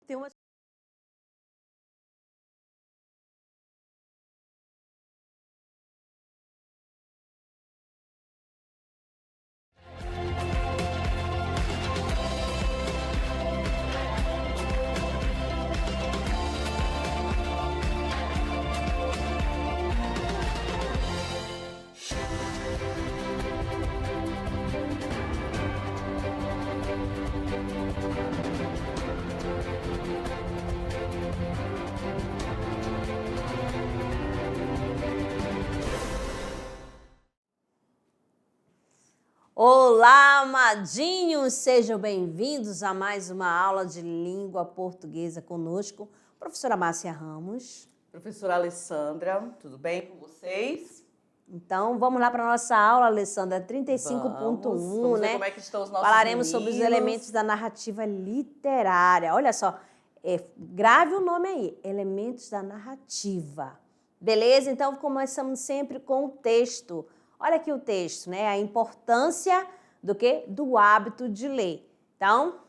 Tem uma... Olá, amadinhos! Sejam bem-vindos a mais uma aula de língua portuguesa conosco, professora Márcia Ramos. Professora Alessandra, tudo bem com vocês? Então, vamos lá para a nossa aula, Alessandra, 35.1, né? Como é que estão os nossos Falaremos meninos. sobre os elementos da narrativa literária. Olha só, grave o nome aí, elementos da narrativa. Beleza? Então, começamos sempre com o texto. Olha aqui o texto, né? A importância do quê? Do hábito de ler. Então,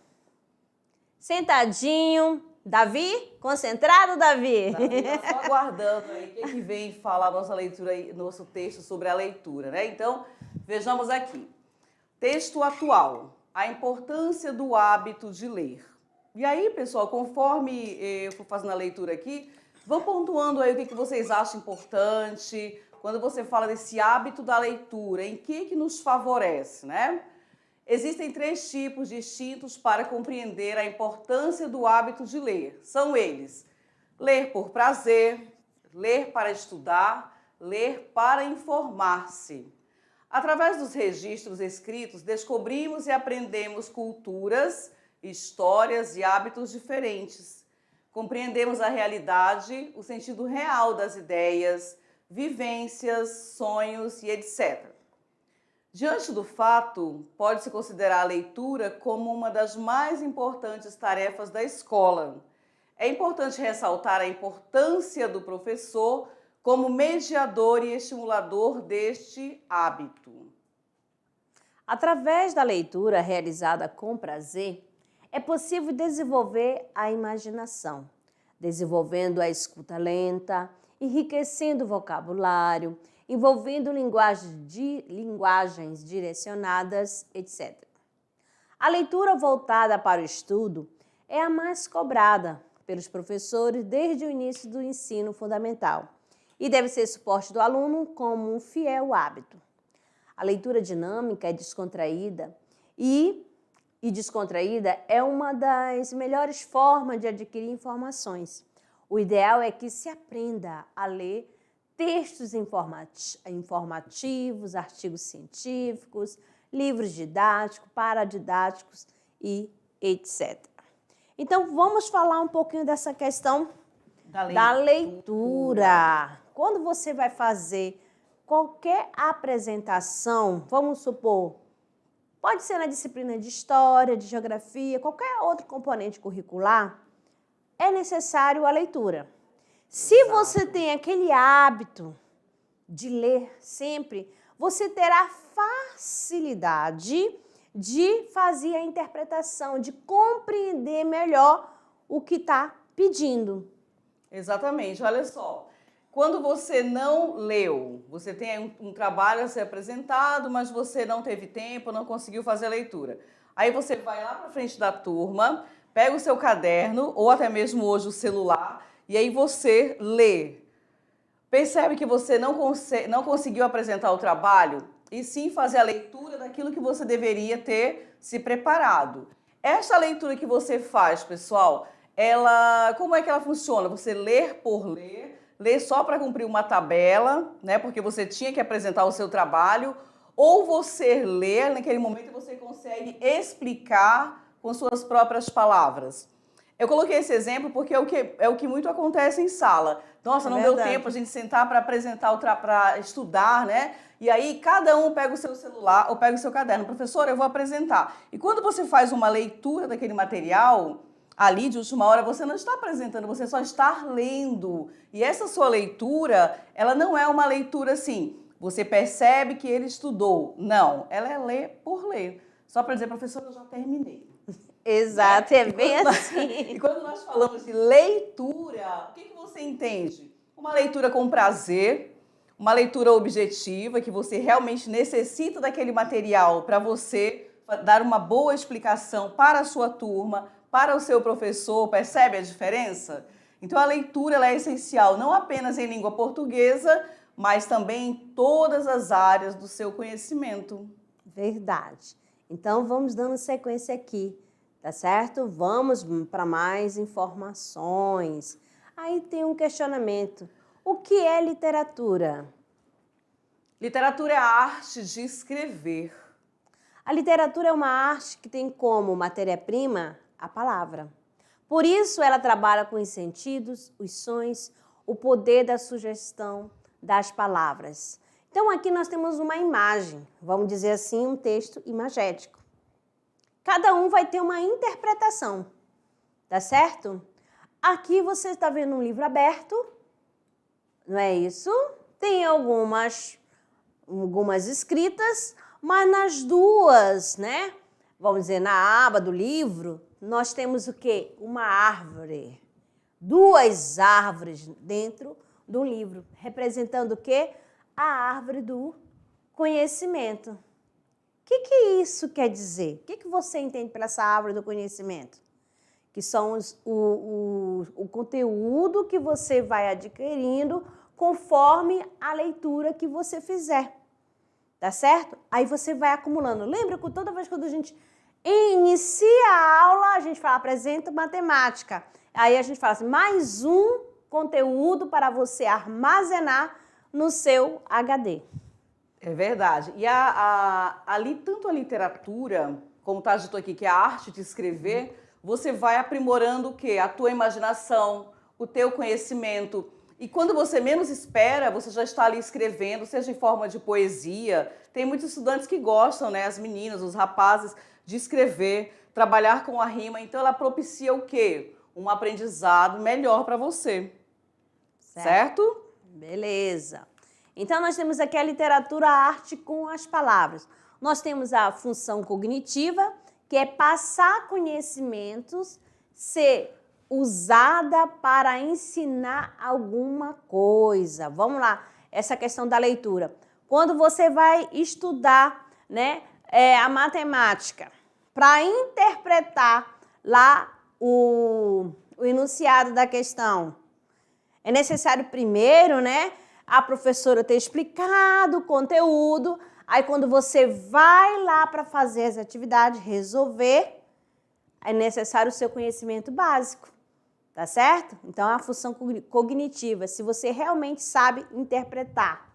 sentadinho. Davi? Concentrado, Davi? Davi tá só aguardando aí o que vem falar a nossa leitura, nosso texto sobre a leitura, né? Então, vejamos aqui. Texto atual. A importância do hábito de ler. E aí, pessoal, conforme eu for fazendo a leitura aqui, vão pontuando aí o que vocês acham importante. Quando você fala desse hábito da leitura, em que nos favorece, né? Existem 3 tipos distintos para compreender a importância do hábito de ler. São eles: ler por prazer, ler para estudar, ler para informar-se. Através dos registros escritos, descobrimos e aprendemos culturas, histórias e hábitos diferentes. Compreendemos a realidade, o sentido real das ideias, vivências, sonhos e etc. Diante do fato, pode-se considerar a leitura como uma das mais importantes tarefas da escola. É importante ressaltar a importância do professor como mediador e estimulador deste hábito. Através da leitura realizada com prazer, é possível desenvolver a imaginação, desenvolvendo a escuta lenta, enriquecendo o vocabulário, envolvendo linguagens direcionadas, etc. A leitura voltada para o estudo é a mais cobrada pelos professores desde o início do ensino fundamental e deve ser suposto do aluno como um fiel hábito. A leitura dinâmica é descontraída e descontraída é uma das melhores formas de adquirir informações. O ideal é que se aprenda a ler textos informativos, artigos científicos, livros didáticos, paradidáticos e etc. Então, vamos falar um pouquinho dessa questão da leitura. Quando você vai fazer qualquer apresentação, vamos supor, pode ser na disciplina de história, de geografia, qualquer outro componente curricular, é necessário a leitura. Se você tem aquele hábito de ler sempre, você terá facilidade de fazer a interpretação, de compreender melhor o que está pedindo. Exatamente, olha só. Quando você não leu, você tem um trabalho a ser apresentado, mas você não teve tempo, não conseguiu fazer a leitura. Aí você vai lá para frente da turma, pega o seu caderno, ou até mesmo hoje o celular, e aí você lê. Percebe que você não conseguiu apresentar o trabalho e sim fazer a leitura daquilo que você deveria ter se preparado. Esta leitura que você faz, pessoal, como é que ela funciona? Você ler por ler só para cumprir uma tabela, né? Porque você tinha que apresentar o seu trabalho, ou você lê naquele momento e você consegue explicar com suas próprias palavras. Eu coloquei esse exemplo porque é o que muito acontece em sala. Nossa, não deu tempo a gente sentar para apresentar, para estudar, né? E aí cada um pega o seu celular ou pega o seu caderno. Professor, eu vou apresentar. E quando você faz uma leitura daquele material, ali de última hora, você não está apresentando, você só está lendo. E essa sua leitura, ela não é uma leitura assim, você percebe que ele estudou. Não, ela é ler por ler. Só para dizer, professor, eu já terminei. Exato, né? é bem assim. E quando nós falamos de leitura, o que você entende? Uma leitura com prazer, uma leitura objetiva, que você realmente necessita daquele material para você dar uma boa explicação para a sua turma, para o seu professor, percebe a diferença? Então a leitura ela é essencial, não apenas em língua portuguesa, mas também em todas as áreas do seu conhecimento. Verdade. Então vamos dando sequência aqui, tá certo? Vamos para mais informações. Aí tem um questionamento. O que é literatura? Literatura é a arte de escrever. A literatura é uma arte que tem como matéria-prima a palavra. Por isso, ela trabalha com os sentidos, os sons, o poder da sugestão das palavras. Então, aqui nós temos uma imagem, vamos dizer assim, um texto imagético. Cada um vai ter uma interpretação, tá certo? Aqui você está vendo um livro aberto, não é isso? Tem algumas escritas, mas nas duas, né? Vamos dizer, na aba do livro, nós temos o quê? Uma árvore. Duas árvores dentro do livro, representando o quê? A árvore do conhecimento. O que isso quer dizer? O que você entende por essa árvore do conhecimento? Que são o conteúdo que você vai adquirindo conforme a leitura que você fizer. Tá certo? Aí você vai acumulando. Lembra que toda vez que a gente inicia a aula, a gente fala, apresenta matemática. Aí a gente fala assim, mais um conteúdo para você armazenar no seu HD. É verdade. E ali, tanto a literatura, como está dito aqui, que é a arte de escrever, você vai aprimorando o quê? A tua imaginação, o teu conhecimento. E quando você menos espera, você já está ali escrevendo, seja em forma de poesia. Tem muitos estudantes que gostam, né? As meninas, os rapazes, de escrever, trabalhar com a rima. Então, ela propicia o quê? Um aprendizado melhor para você. Certo? Beleza. Então, nós temos aqui a literatura, a arte com as palavras. Nós temos a função cognitiva, que é passar conhecimentos, ser usada para ensinar alguma coisa. Vamos lá, essa questão da leitura. Quando você vai estudar, né, a matemática, para interpretar lá o enunciado da questão, é necessário primeiro, né, a professora ter explicado o conteúdo. Aí, quando você vai lá para fazer as atividades, resolver, é necessário o seu conhecimento básico. Tá certo? Então, é a função cognitiva, se você realmente sabe interpretar.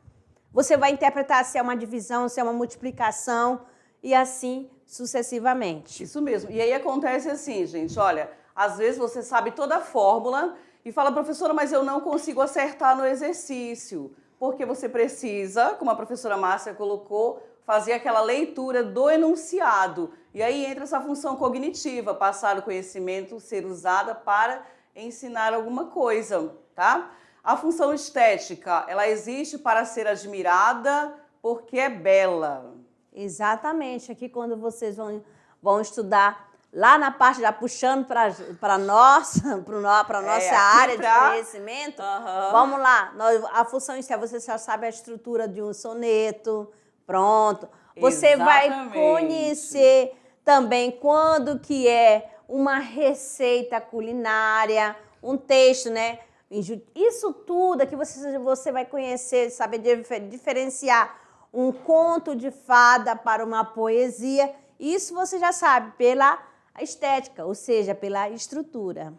Você vai interpretar se é uma divisão, se é uma multiplicação e assim sucessivamente. Isso mesmo. E aí acontece assim, gente, olha, às vezes você sabe toda a fórmula e fala, professora, mas eu não consigo acertar no exercício. Porque você precisa, como a professora Márcia colocou, fazer aquela leitura do enunciado. E aí entra essa função cognitiva, passar o conhecimento, ser usada para ensinar alguma coisa, tá? A função estética, ela existe para ser admirada porque é bela. Exatamente. Aqui quando vocês vão estudar, lá na parte, já puxando para a nossa área de conhecimento, vamos lá. A função estética, você já sabe a estrutura de um soneto, pronto. Você Exatamente. vai conhecer também quando que é uma receita culinária, um texto, né? Isso tudo aqui você vai conhecer, saber diferenciar um conto de fada para uma poesia. Isso você já sabe pela estética, ou seja, pela estrutura.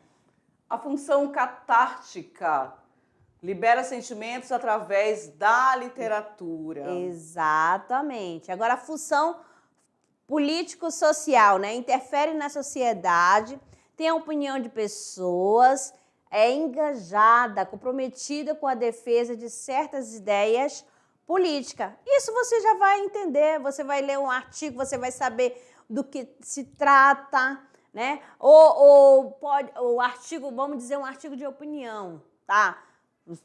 A função catártica libera sentimentos através da literatura. Exatamente. Agora, a função político-social, né? Interfere na sociedade, tem a opinião de pessoas, é engajada, comprometida com a defesa de certas ideias políticas. Isso você já vai entender, você vai ler um artigo, você vai saber do que se trata, né? O artigo, vamos dizer, um artigo de opinião, tá?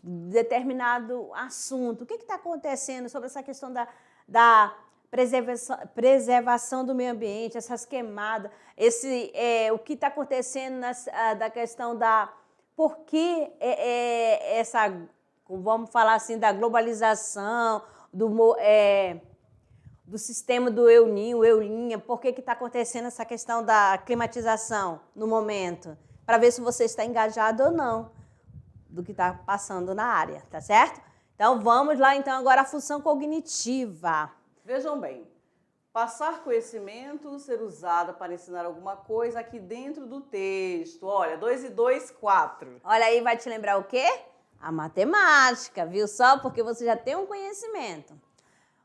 Determinado assunto. O que está acontecendo sobre essa questão da preservação do meio ambiente, essas queimadas, o que está acontecendo da questão da... Por que essa, vamos falar assim, da globalização, do sistema do Euninho, Eulinha, por que está acontecendo essa questão da climatização no momento? Para ver se você está engajado ou não do que está passando na área, tá certo? Então, vamos lá, então, agora a função cognitiva. Vejam bem, passar conhecimento, ser usada para ensinar alguma coisa aqui dentro do texto. Olha, 2 e 2, 4. Olha aí, vai te lembrar o quê? A matemática, viu só? Porque você já tem um conhecimento.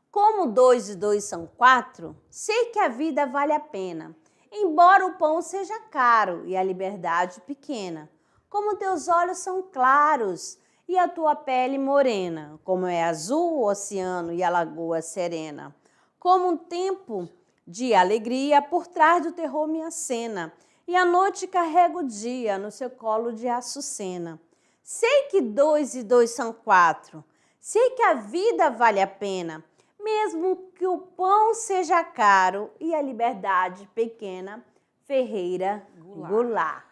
Como 2 e 2 são 4, sei que a vida vale a pena, embora o pão seja caro e a liberdade pequena. Como teus olhos são claros e a tua pele morena, como é azul o oceano e a lagoa serena. Como um tempo de alegria por trás do terror me acena, e a noite carrega o dia no seu colo de açucena. Sei que 2 e 2 são 4, sei que a vida vale a pena, mesmo que o pão seja caro e a liberdade pequena. Ferreira Goulart.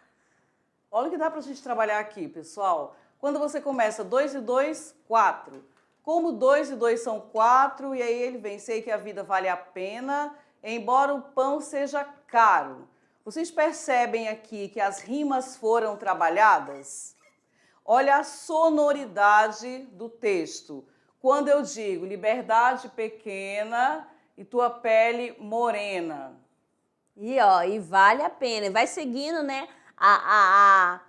Olha o que dá para a gente trabalhar aqui, pessoal. Quando você começa 2 e 2, 4. Como 2 e 2 são 4, e aí ele vem, sei que a vida vale a pena, embora o pão seja caro. Vocês percebem aqui que as rimas foram trabalhadas? Olha a sonoridade do texto. Quando eu digo liberdade pequena e tua pele morena. E vale a pena. Vai seguindo, né, a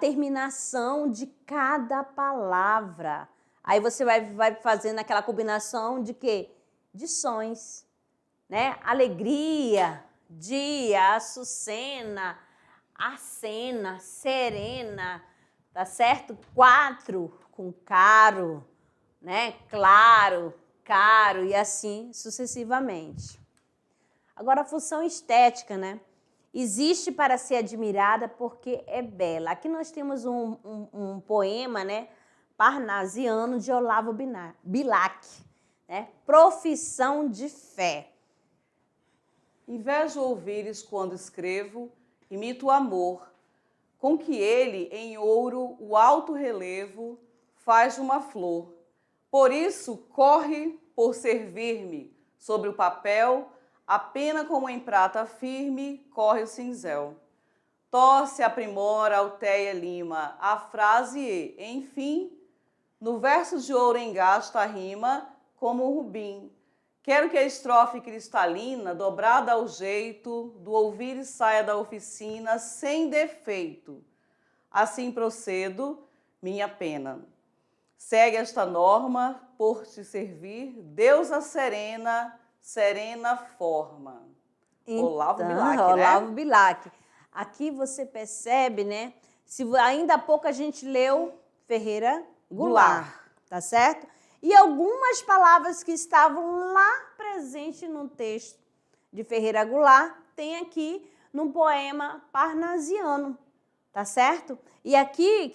terminação de cada palavra. Aí você vai fazendo aquela combinação de quê? De sons, né? Alegria, dia, açucena, acena, serena, tá certo? 4 com caro, né? Claro, caro e assim sucessivamente. Agora a função estética, né? Existe para ser admirada porque é bela. Aqui nós temos um poema, né? Parnasiano de Olavo Bilac, né? Profissão de fé. Invejo ouvires quando escrevo, imito o amor, com que ele, em ouro, o alto relevo, faz de uma flor. Por isso, corre por servir-me, sobre o papel, a pena como em prata firme, corre o cinzel. Torce, aprimora, alteia, lima, a frase e, enfim, no verso de ouro engasta a rima, como um rubim. Quero que a estrofe cristalina, dobrada ao jeito, do ouvir saia da oficina sem defeito. Assim procedo, minha pena. Segue esta norma, por te servir, deusa serena, serena forma. Então, Olavo Bilac, né? Olavo Bilac. Aqui você percebe, né? Se ainda há pouco a gente leu Ferreira Goulart, tá certo? E algumas palavras que estavam lá presentes no texto de Ferreira Goulart tem aqui no poema Parnasiano, tá certo? E aqui,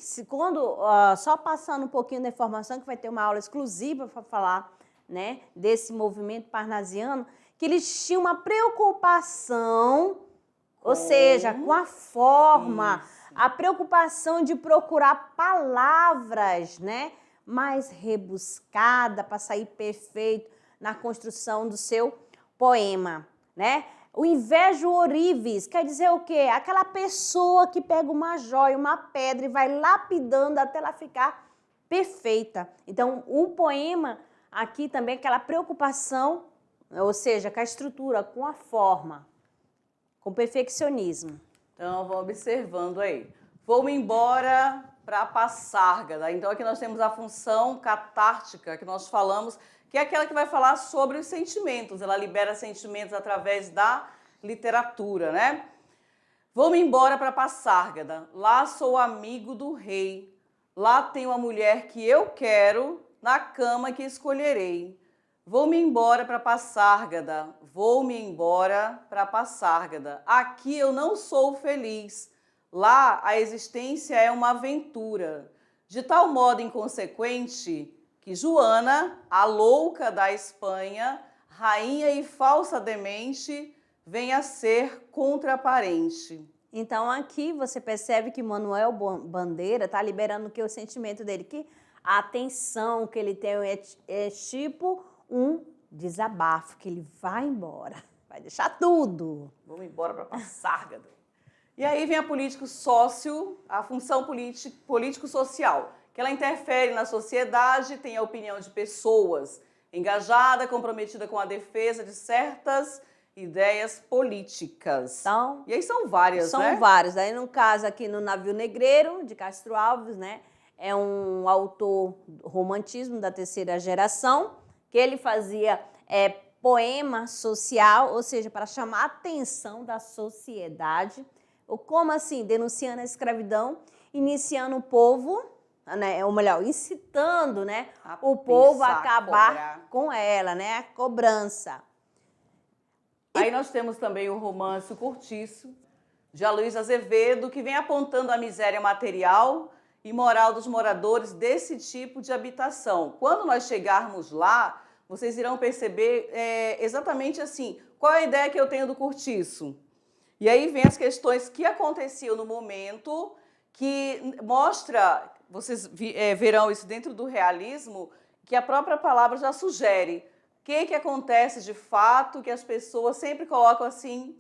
só passando um pouquinho da informação, que vai ter uma aula exclusiva para falar, né, desse movimento parnasiano, que eles tinham uma preocupação, ou seja, com a forma, a preocupação de procurar palavras, né, mais rebuscada para sair perfeito na construção do seu poema, né? O invejo orives quer dizer o quê? Aquela pessoa que pega uma joia, uma pedra e vai lapidando até ela ficar perfeita. Então, o poema aqui também é aquela preocupação, ou seja, com a estrutura, com a forma, com perfeccionismo. Então, vamos observando aí. Vou-me embora para Passárgada. Então, aqui nós temos a função catártica que nós falamos, que é aquela que vai falar sobre os sentimentos. Ela libera sentimentos através da literatura, né? Vou-me embora para Passárgada. Lá sou amigo do rei. Lá tenho a mulher que eu quero, na cama que escolherei. Vou-me embora para Passárgada. Vou-me embora para Passárgada. Aqui eu não sou feliz. Lá a existência é uma aventura, de tal modo inconsequente que Joana, a louca da Espanha, rainha e falsa demente, vem a ser contraparente. Então, aqui você percebe que Manuel Bandeira está liberando o sentimento dele, que a atenção que ele tem é tipo um desabafo, que ele vai embora, vai deixar tudo. Vamos embora para Passárgada. E aí vem a a função político-social, que ela interfere na sociedade, tem a opinião de pessoas engajada, comprometida com a defesa de certas ideias políticas. Então, e aí são várias, né? São várias. Aí, no caso, aqui no Navio Negreiro, de Castro Alves, né? É um autor romantismo da terceira geração, que ele fazia poema social, ou seja, para chamar a atenção da sociedade. Como assim? Denunciando a escravidão, iniciando o povo, né? Ou melhor, incitando, né? O povo a acabar com ela, né? A cobrança. Aí nós temos também o romance O Cortiço, de Aloysio Azevedo, que vem apontando a miséria material e moral dos moradores desse tipo de habitação. Quando nós chegarmos lá, vocês irão perceber exatamente assim, qual é a ideia que eu tenho do cortiço. E aí vem as questões que aconteciam no momento, que mostra, vocês verão isso dentro do realismo, que a própria palavra já sugere. O que acontece de fato, que as pessoas sempre colocam assim,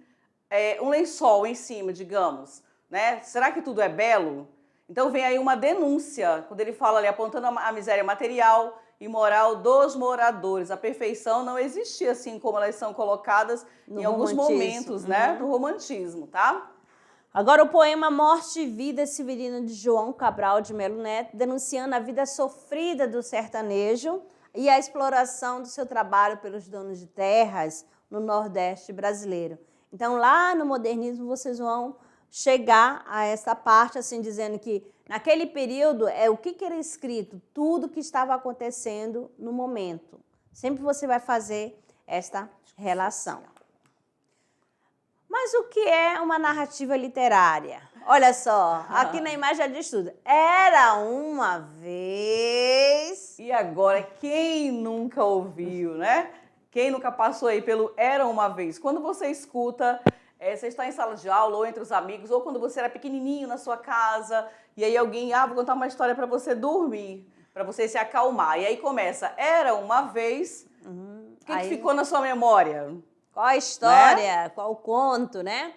um lençol em cima, digamos, né? Será que tudo é belo? Então vem aí uma denúncia, quando ele fala ali, apontando a miséria material e moral dos moradores. A perfeição não existia assim como elas são colocadas em alguns momentos, né? No romantismo, tá? Agora o poema Morte e Vida Severina, de João Cabral de Melo Neto, denunciando a vida sofrida do sertanejo e a exploração do seu trabalho pelos donos de terras no Nordeste brasileiro. Então, lá no modernismo, vocês vão chegar a essa parte, assim, dizendo que naquele período, o que era escrito? Tudo que estava acontecendo no momento. Sempre você vai fazer esta relação. Mas o que é uma narrativa literária? Olha só, aqui na imagem já diz tudo. Era uma vez... E agora, quem nunca ouviu, né? Quem nunca passou aí pelo Era uma Vez? Quando você escuta, você está em sala de aula ou entre os amigos, ou quando você era pequenininho na sua casa, e aí alguém, vou contar uma história para você dormir, para você se acalmar. E aí começa, Era uma Vez, o que ficou na sua memória? Qual a história, né? Qual o conto, né?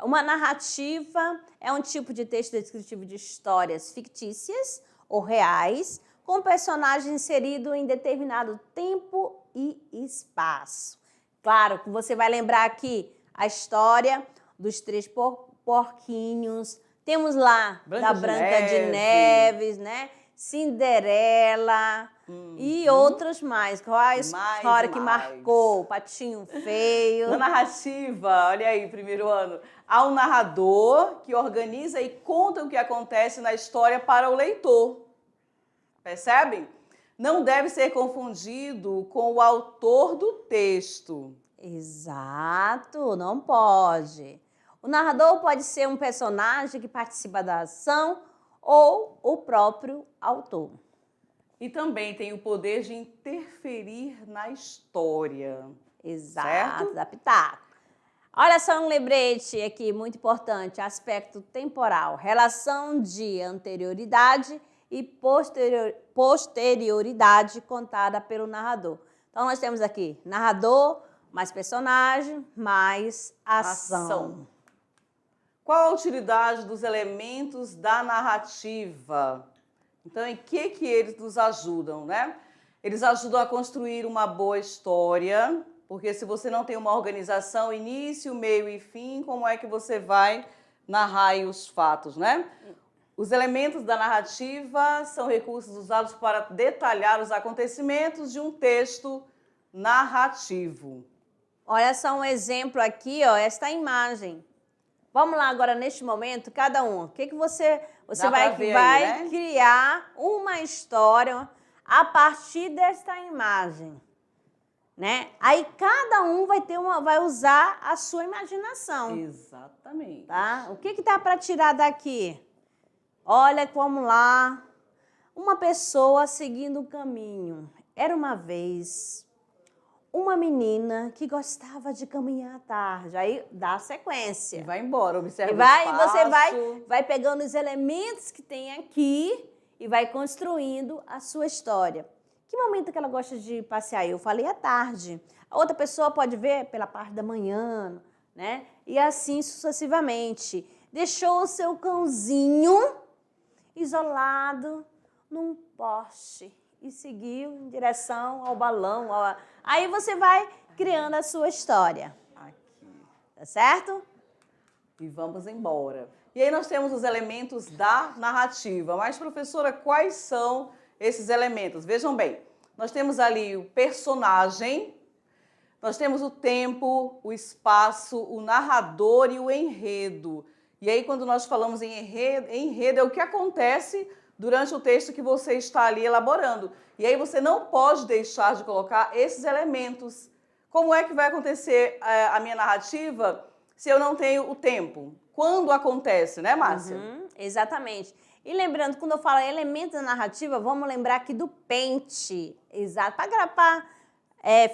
Uma narrativa é um tipo de texto descritivo de histórias fictícias ou reais, com personagem inserido em determinado tempo e espaço. Claro que você vai lembrar aqui a história dos três porquinhos, temos lá da Branca de Neves, né? Cinderela e outros mais. Qual a história que marcou? Patinho Feio. Na narrativa, olha aí, primeiro ano, há um narrador que organiza e conta o que acontece na história para o leitor. Percebe? Não deve ser confundido com o autor do texto. Exato, não pode. O narrador pode ser um personagem que participa da ação ou o próprio autor. E também tem o poder de interferir na história. Exato, certo? da pitaco. Olha só um lembrete aqui muito importante, aspecto temporal, relação de anterioridade e posterioridade contada pelo narrador. Então nós temos aqui narrador, mais personagem, mais ação. Qual a utilidade dos elementos da narrativa? Então, em que eles nos ajudam, né? Eles ajudam a construir uma boa história, porque se você não tem uma organização, início, meio e fim, como é que você vai narrar aí os fatos, né? Os elementos da narrativa são recursos usados para detalhar os acontecimentos de um texto narrativo. Olha só um exemplo aqui, esta imagem. Vamos lá agora, neste momento, cada um. O que você vai aí, né? Criar uma história a partir desta imagem, né? Aí cada um vai usar a sua imaginação. Exatamente. Tá? O que dá para tirar daqui? Olha, vamos lá. Uma pessoa seguindo o caminho. Era uma vez uma menina que gostava de caminhar à tarde. Aí dá a sequência. E vai embora, observa e vai, o espaço. Você vai pegando os elementos que tem aqui e vai construindo a sua história. Que momento que ela gosta de passear? Eu falei à tarde. A outra pessoa pode ver pela parte da manhã, né? E assim sucessivamente. Deixou o seu cãozinho isolado num poste e seguiu em direção ao balão. Aí você vai criando a sua história. Aqui. Tá certo? E vamos embora. E aí nós temos os elementos da narrativa. Mas, professora, quais são esses elementos? Vejam bem, nós temos ali o personagem, nós temos o tempo, o espaço, o narrador e o enredo. E aí, quando nós falamos em enredo é o que acontece durante o texto que você está ali elaborando. E aí você não pode deixar de colocar esses elementos. Como é que vai acontecer a minha narrativa se eu não tenho o tempo? Quando acontece, né, Márcia? Exatamente. E lembrando, quando eu falo elementos da narrativa, vamos lembrar aqui do pente. Exato. Para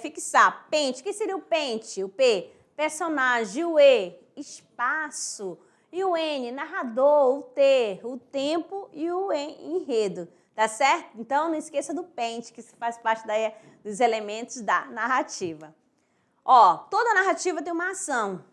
fixar. Pente. O que seria o pente? O P, personagem. O E, espaço. E o N, narrador. O T, o tempo. E o enredo. Tá certo? Então, não esqueça do pente, que faz parte dos elementos da narrativa. Ó, toda narrativa tem uma ação.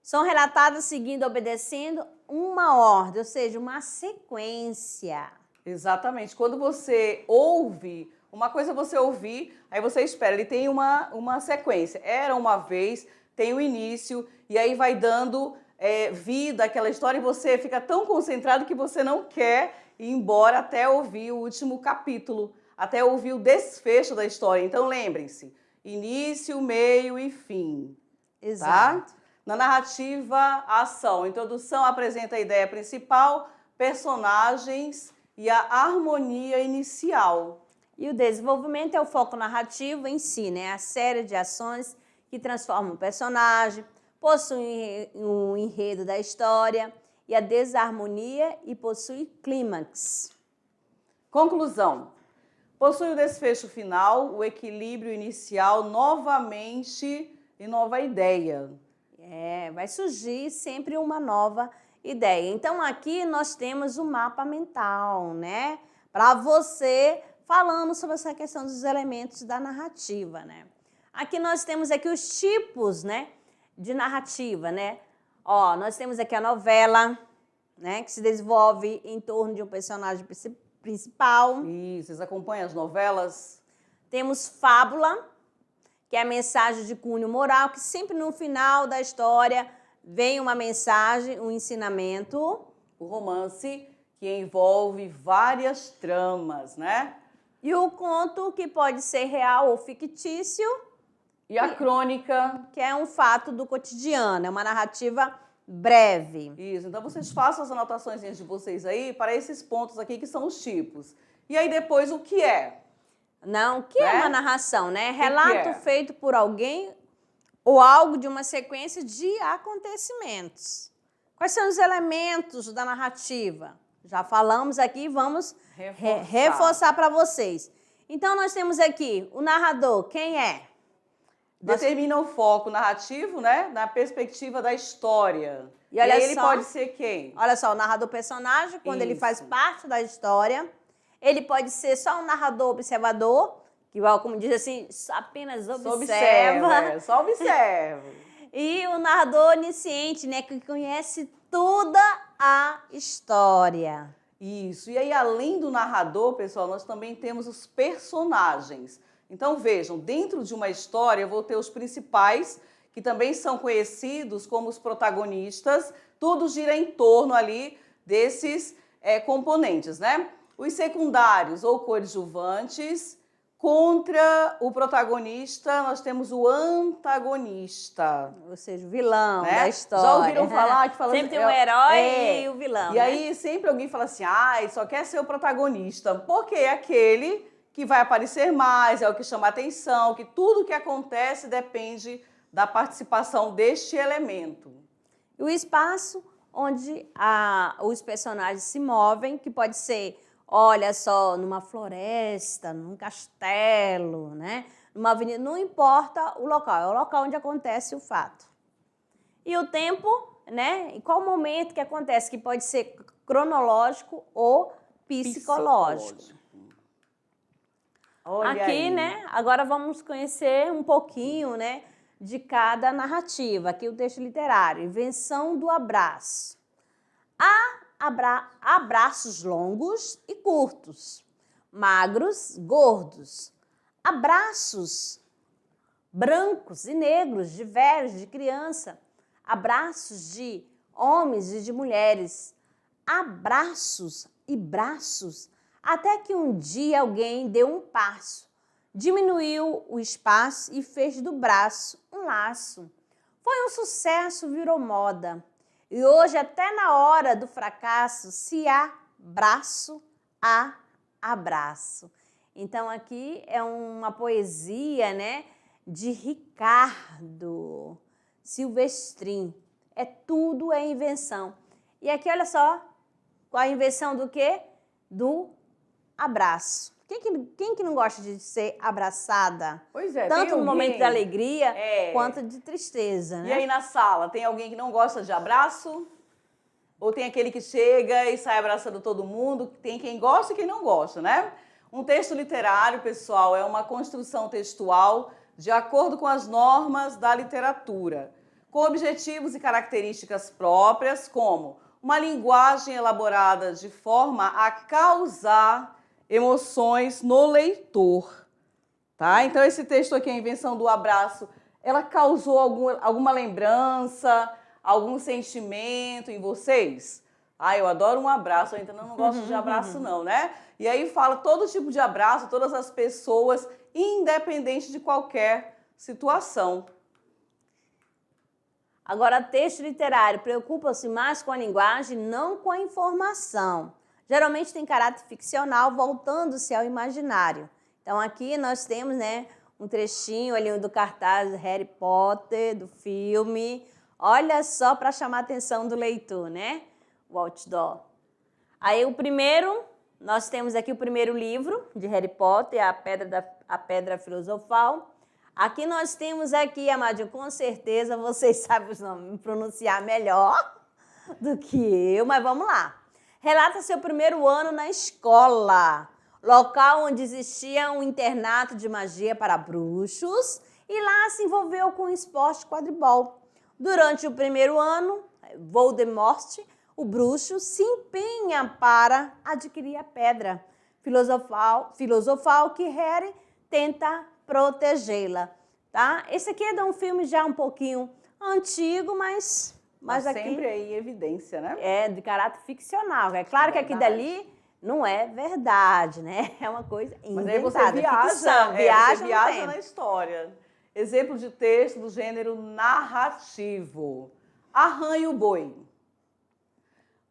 São relatadas seguindo, obedecendo uma ordem, ou seja, uma sequência. Exatamente. Quando você ouve, uma coisa é você ouvir, aí você espera, ele tem uma sequência. Era uma vez, tem o início, e aí vai dando vida àquela história, e você fica tão concentrado que você não quer ir embora até ouvir o último capítulo, até ouvir o desfecho da história. Então, lembrem-se, início, meio e fim. Exato. Tá? Na narrativa, a ação. A introdução apresenta a ideia principal, personagens e a harmonia inicial. E o desenvolvimento é o foco narrativo em si, né? A série de ações que transformam o personagem, possui um enredo da história e a desarmonia e possui clímax. Conclusão. Possui o desfecho final, o equilíbrio inicial, novamente e nova ideia. Vai surgir sempre uma nova ideia. Então, aqui nós temos o mapa mental, né? Para você falando sobre essa questão dos elementos da narrativa, né? Aqui nós temos aqui os tipos, né, de narrativa, né? Ó, nós temos aqui a novela, né, que se desenvolve em torno de um personagem principal. Isso, vocês acompanham as novelas? Temos fábula, que é a mensagem de cunho moral, que sempre no final da história vem uma mensagem, um ensinamento. O romance, que envolve várias tramas, né? E o conto, que pode ser real ou fictício. E a crônica, que é um fato do cotidiano, é uma narrativa breve. Isso, então vocês façam as anotações de vocês aí para esses pontos aqui que são os tipos. E aí depois o que é? Não, o que é uma narração, né? Relato é? feito por alguém ou algo de uma sequência de acontecimentos. Quais são os elementos da narrativa? Já falamos aqui, vamos reforçar para vocês. Então, nós temos aqui o narrador, quem é? Determina o foco narrativo, né? Na perspectiva da história. E olha ele pode ser quem? Olha só, o narrador personagem, quando ele faz parte da história. Ele pode ser só um narrador observador, que, como diz assim, apenas observa. Só observa. E o narrador onisciente, né, que conhece toda a história. Isso. E aí, além do narrador, pessoal, nós também temos os personagens. Então, vejam, dentro de uma história, eu vou ter os principais, que também são conhecidos como os protagonistas. Tudo gira em torno ali desses componentes, né? Os secundários ou coadjuvantes. Contra o protagonista, nós temos o antagonista. Ou seja, o vilão da história. Já ouviram falar? Que sempre tem o herói e o vilão, E aí sempre alguém fala assim, só quer ser o protagonista. Porque é aquele que vai aparecer mais, é o que chama atenção, que tudo que acontece depende da participação deste elemento. E o espaço onde os personagens se movem, que pode ser, olha só, numa floresta, num castelo, né? numa avenida, não importa o local, é o local onde acontece o fato. E o tempo, né? E qual o momento que acontece, que pode ser cronológico ou psicológico. Olha aqui, aí. né? Agora vamos conhecer um pouquinho, né, de cada narrativa. Aqui o texto literário, invenção do abraço. Há abraços longos e curtos, magros, gordos, abraços brancos e negros, de velhos, de criança, abraços de homens e de mulheres, abraços e braços, até que um dia alguém deu um passo, diminuiu o espaço e fez do braço um laço. Foi um sucesso, virou moda. E hoje, até na hora do fracasso, se há braço, há abraço. Então, aqui é uma poesia, né, de Ricardo Silvestrin. Tudo é invenção. E aqui, olha só, qual a invenção do quê? Do abraço. Quem que não gosta de ser abraçada? Pois é, tanto no momento de alegria quanto de tristeza, né? E aí na sala, tem alguém que não gosta de abraço? Ou tem aquele que chega e sai abraçando todo mundo? Tem quem gosta e quem não gosta, né? Um texto literário, pessoal, é uma construção textual de acordo com as normas da literatura, com objetivos e características próprias, como uma linguagem elaborada de forma a causar emoções no leitor, tá? Então, esse texto aqui, a invenção do abraço, ela causou alguma lembrança, algum sentimento em vocês? Ah, eu adoro um abraço, eu ainda não gosto de abraço não, né? E aí fala todo tipo de abraço, todas as pessoas, independente de qualquer situação. Agora, texto literário preocupa-se mais com a linguagem, não com a informação. Geralmente tem caráter ficcional, voltando-se ao imaginário. Então, aqui nós temos, né, um trechinho ali do cartaz do Harry Potter, do filme. Olha só para chamar a atenção do leitor, né? O outdoor. Aí, nós temos aqui o primeiro livro de Harry Potter, a Pedra Filosofal. Aqui nós temos aqui, Amadinho, com certeza vocês sabem os nomes, pronunciar melhor do que eu, mas vamos lá. Relata seu primeiro ano na escola, local onde existia um internato de magia para bruxos, e lá se envolveu com o esporte quadribol. Durante o primeiro ano, Voldemort, o bruxo, se empenha para adquirir a pedra filosofal que Harry tenta protegê-la, tá? Esse aqui é de um filme já um pouquinho antigo, mas aqui sempre aí em evidência, né? É de caráter ficcional. É claro que aqui dali não é verdade, né? É uma coisa inventada. Mas aí você viaja, viaja na história. Exemplo de texto do gênero narrativo. A rã e o boi.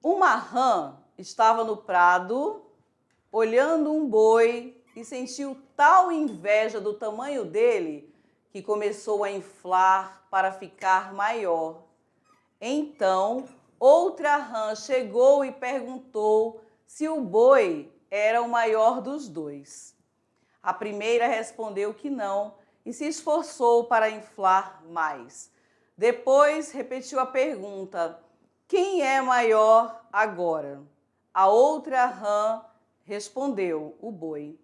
Uma rã estava no prado, olhando um boi, e sentiu tal inveja do tamanho dele que começou a inflar para ficar maior. Então, outra rã chegou e perguntou se o boi era o maior dos dois. A primeira respondeu que não e se esforçou para inflar mais. Depois repetiu a pergunta: quem é maior agora? A outra rã respondeu: o boi.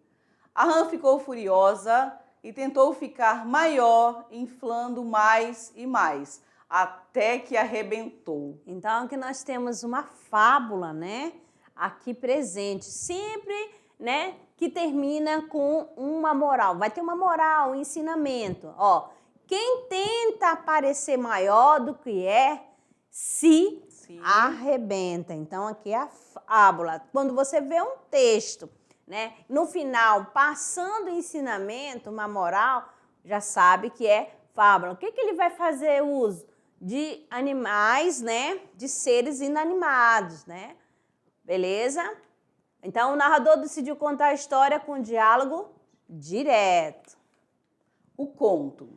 A rã ficou furiosa e tentou ficar maior, inflando mais e mais, até que arrebentou. Então, aqui nós temos uma fábula, né? Aqui presente, sempre, né? Que termina com uma moral. Vai ter uma moral, um ensinamento. Ó, quem tenta parecer maior do que é, se arrebenta. Então, aqui é a fábula. Quando você vê um texto, né, no final, passando ensinamento, uma moral, já sabe que é fábula. O que ele vai fazer uso? De animais, né, de seres inanimados, né? Beleza? Então, o narrador decidiu contar a história com diálogo direto. O conto.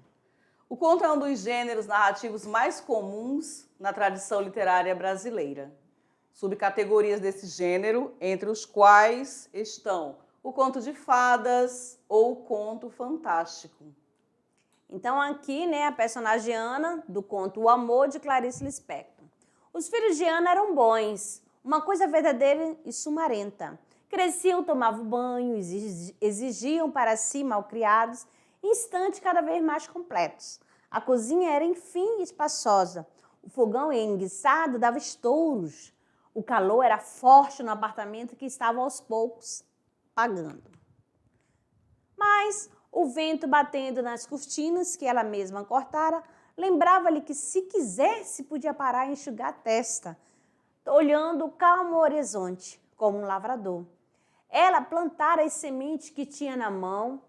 O conto é um dos gêneros narrativos mais comuns na tradição literária brasileira. Subcategorias desse gênero, entre os quais estão o conto de fadas ou o conto fantástico. Então aqui, né, a personagem Ana, do conto O Amor, de Clarice Lispector. Os filhos de Ana eram bons, uma coisa verdadeira e sumarenta. Cresciam, tomavam banho, exigiam para si malcriados, instantes cada vez mais completos. A cozinha era, enfim, espaçosa. O fogão enguiçado dava estouros. O calor era forte no apartamento que estava aos poucos pagando. Mas o vento batendo nas cortinas que ela mesma cortara, lembrava-lhe que se quisesse podia parar e enxugar a testa, olhando o calmo horizonte, como um lavrador. Ela plantara as sementes que tinha na mão,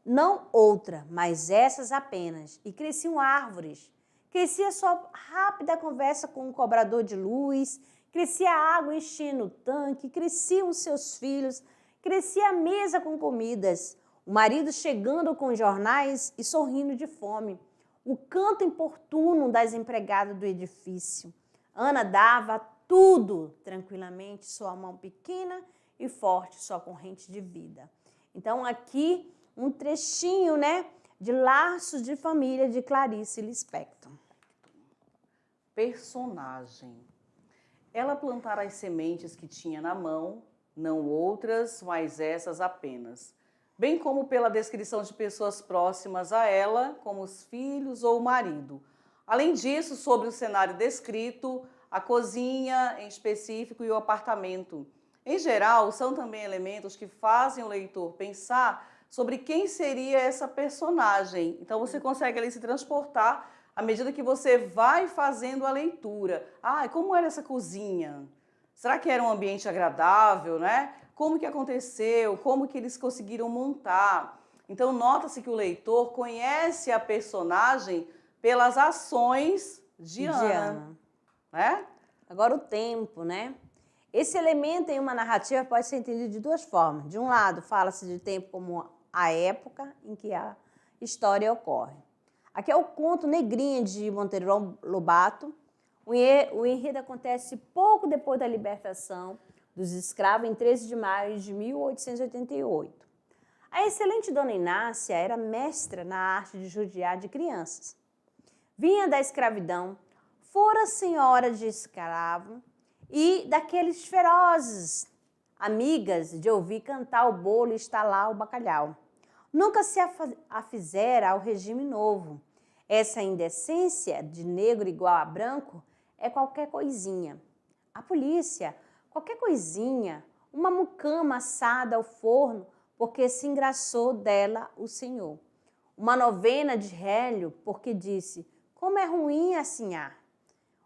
não outra, mas essas apenas, e cresciam árvores. Crescia sua rápida conversa com o cobrador de luz, crescia a água enchendo o tanque, cresciam seus filhos, crescia a mesa com comidas, o marido chegando com jornais e sorrindo de fome, o canto importuno das empregadas do edifício. Ana dava tudo tranquilamente, sua mão pequena e forte, sua corrente de vida. Então, aqui, um trechinho, né, de Laços de Família, de Clarice Lispector. Personagem. Ela plantara as sementes que tinha na mão, não outras, mas essas apenas. Bem como pela descrição de pessoas próximas a ela, como os filhos ou o marido. Além disso, sobre o cenário descrito, a cozinha em específico e o apartamento. Em geral, são também elementos que fazem o leitor pensar sobre quem seria essa personagem. Então, você consegue ali se transportar à medida que você vai fazendo a leitura. Ah, como era essa cozinha? Será que era um ambiente agradável, né? Como que aconteceu? Como que eles conseguiram montar? Então, nota-se que o leitor conhece a personagem pelas ações de Ana. Né? Agora, o tempo, né? Esse elemento em uma narrativa pode ser entendido de duas formas. De um lado, fala-se de tempo como a época em que a história ocorre. Aqui é o conto Negrinha, de Monteiro Lobato. O enredo acontece pouco depois da libertação dos escravos, em 13 de maio de 1888. A excelente Dona Inácia era mestra na arte de judiar de crianças. Vinha da escravidão, fora senhora de escravo e daqueles ferozes amigas de ouvir cantar o bolo e estalar o bacalhau. Nunca se afizera ao regime novo. Essa indecência de negro igual a branco é qualquer coisinha. A polícia, qualquer coisinha, uma mucama assada ao forno, porque se engraçou dela o senhor. Uma novena de Hélio, porque disse, como é ruim assinhar.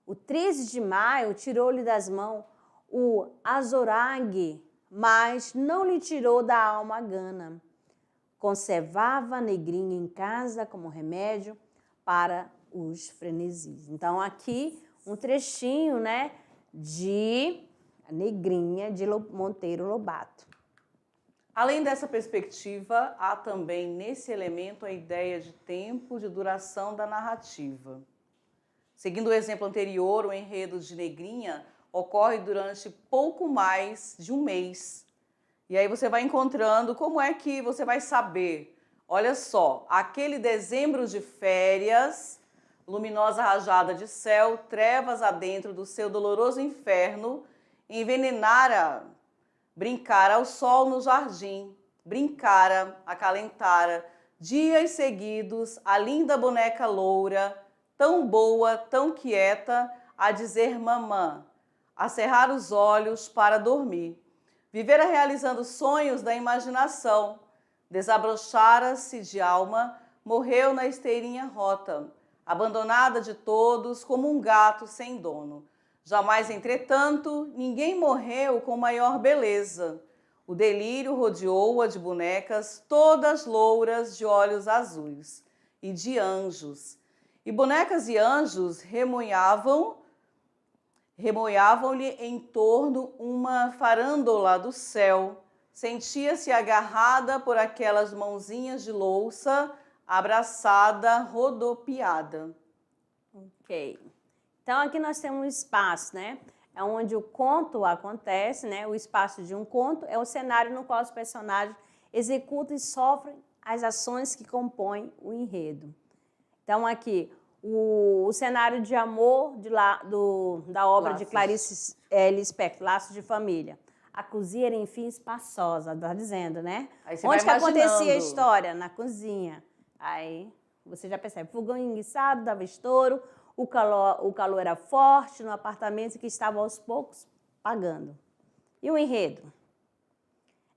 O 13 de maio tirou-lhe das mãos o azorague, mas não lhe tirou da alma a gana. Conservava a negrinha em casa como remédio para os frenesis. Então, aqui um trechinho, né, de Negrinha, de Monteiro Lobato. Além dessa perspectiva, há também nesse elemento a ideia de tempo de duração da narrativa. Seguindo o exemplo anterior, o enredo de Negrinha ocorre durante pouco mais de um mês. E aí você vai encontrando como é que você vai saber. Olha só, aquele dezembro de férias, luminosa rajada de céu, trevas adentro do seu doloroso inferno, envenenara, brincara ao sol no jardim, brincara, acalentara, dias seguidos, a linda boneca loura, tão boa, tão quieta, a dizer mamã, a cerrar os olhos para dormir. Vivera realizando sonhos da imaginação, desabrochara-se de alma, morreu na esteirinha rota, abandonada de todos como um gato sem dono. Jamais, entretanto, ninguém morreu com maior beleza. O delírio rodeou-a de bonecas, todas louras de olhos azuis, e de anjos. E bonecas e anjos remoiavam-lhe em torno uma farândola do céu. Sentia-se agarrada por aquelas mãozinhas de louça, abraçada, rodopiada. Ok. Então, aqui nós temos um espaço, né? é onde o conto acontece, né? O espaço de um conto é o cenário no qual os personagens executam e sofrem as ações que compõem o enredo. Então, aqui, o cenário de amor da obra de Clarice Lispector, Laços de Família. A cozinha era, enfim, espaçosa, está dizendo, né? Onde que acontecia a história? Na cozinha. Aí você já percebe, fogão enguiçado, dava estouro, o calor era forte no apartamento que estava aos poucos pagando. E o enredo?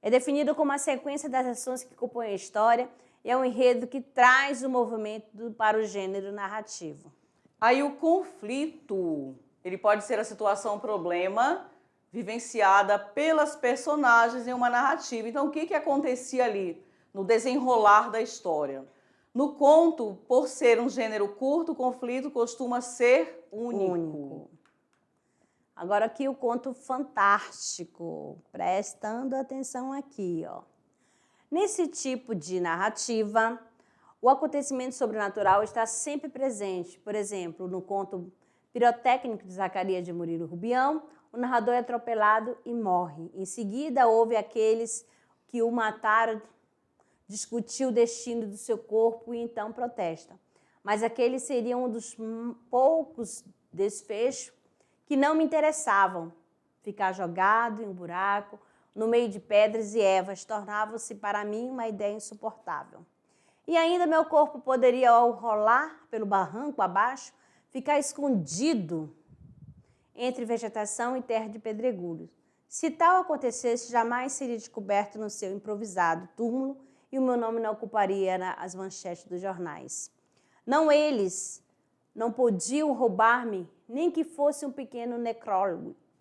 É definido como a sequência das ações que compõem a história e é um enredo que traz o movimento para o gênero narrativo. Aí o conflito, ele pode ser a situação-problema vivenciada pelas personagens em uma narrativa. Então, o que acontecia ali no desenrolar da história? No conto, por ser um gênero curto, o conflito costuma ser único. Agora aqui o conto fantástico, prestando atenção aqui, ó. Nesse tipo de narrativa, o acontecimento sobrenatural está sempre presente. Por exemplo, no conto Pirotécnico de Zacarias de Murilo Rubião, o narrador é atropelado e morre. Em seguida, houve aqueles que o mataram, discutiu o destino do seu corpo e então protesta. Mas aqueles seriam um dos poucos desfechos que não me interessavam. Ficar jogado em um buraco, no meio de pedras e ervas, tornava-se para mim uma ideia insuportável. E ainda meu corpo poderia, ao rolar pelo barranco abaixo, ficar escondido entre vegetação e terra de pedregulhos. Se tal acontecesse, jamais seria descoberto no seu improvisado túmulo e o meu nome não ocuparia as manchetes dos jornais. Não eles não podiam roubar-me, nem que fosse um pequeno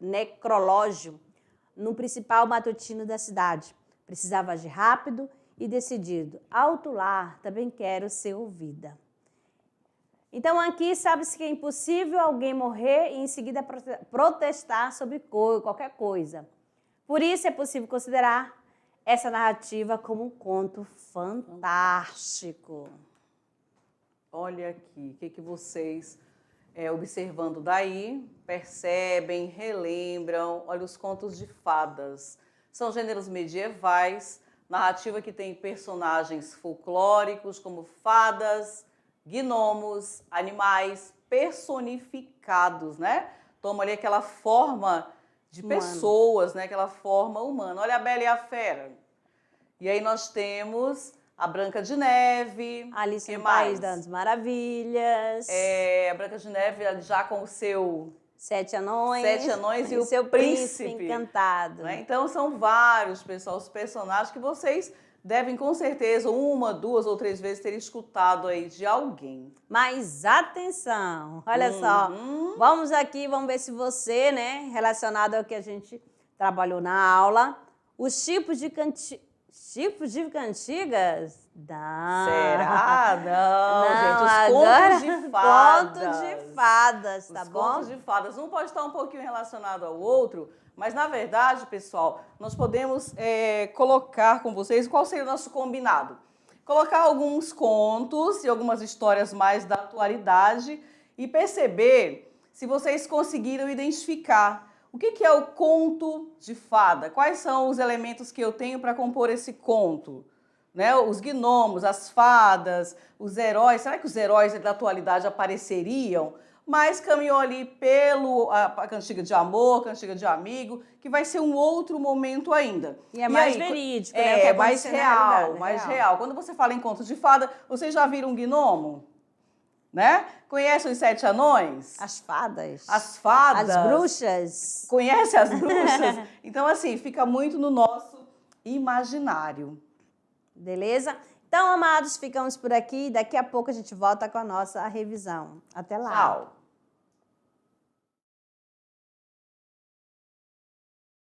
necrológio no principal matutino da cidade. Precisava agir rápido e decidido. Alto lá, também quero ser ouvida. Então, aqui sabe-se que é impossível alguém morrer e em seguida protestar sobre qualquer coisa. Por isso é possível considerar essa narrativa como um conto fantástico. Olha aqui, o que vocês, observando daí, percebem, relembram? Olha, os contos de fadas. São gêneros medievais, narrativa que tem personagens folclóricos como fadas, gnomos, animais personificados, né? Toma ali aquela forma de pessoas, né? Aquela forma humana. Olha a Bela e a Fera. E aí nós temos a Branca de Neve. Alice no País das Maravilhas. A Branca de Neve já com o seu... Sete anões e o seu príncipe encantado. Né? Então são vários, pessoal, os personagens que vocês devem, com certeza, 1, 2 ou 3 vezes ter escutado aí de alguém. Mas atenção, olha só, vamos aqui, vamos ver se você, né, relacionado ao que a gente trabalhou na aula, os tipos de cantigas, Não. Será? Não, gente, os agora, contos de fadas. Conto de fadas, tá os bom? Contos de fadas. Um pode estar um pouquinho relacionado ao outro, mas, na verdade, pessoal, nós podemos colocar com vocês qual seria o nosso combinado. Colocar alguns contos e algumas histórias mais da atualidade e perceber se vocês conseguiram identificar o que é o conto de fada, quais são os elementos que eu tenho para compor esse conto. Né? Os gnomos, as fadas, os heróis, será que os heróis da atualidade apareceriam? Mas caminhou ali a cantiga de amor, cantiga de amigo, que vai ser um outro momento ainda. E é mais verídico, né? É mais real. Quando você fala em conto de fada, vocês já viram um gnomo? Né? Conhece os 7 anões? As fadas. As fadas. As bruxas. Conhece as bruxas? Então, assim, fica muito no nosso imaginário. Beleza? Então, amados, ficamos por aqui. Daqui a pouco a gente volta com a nossa revisão. Até lá. Tchau.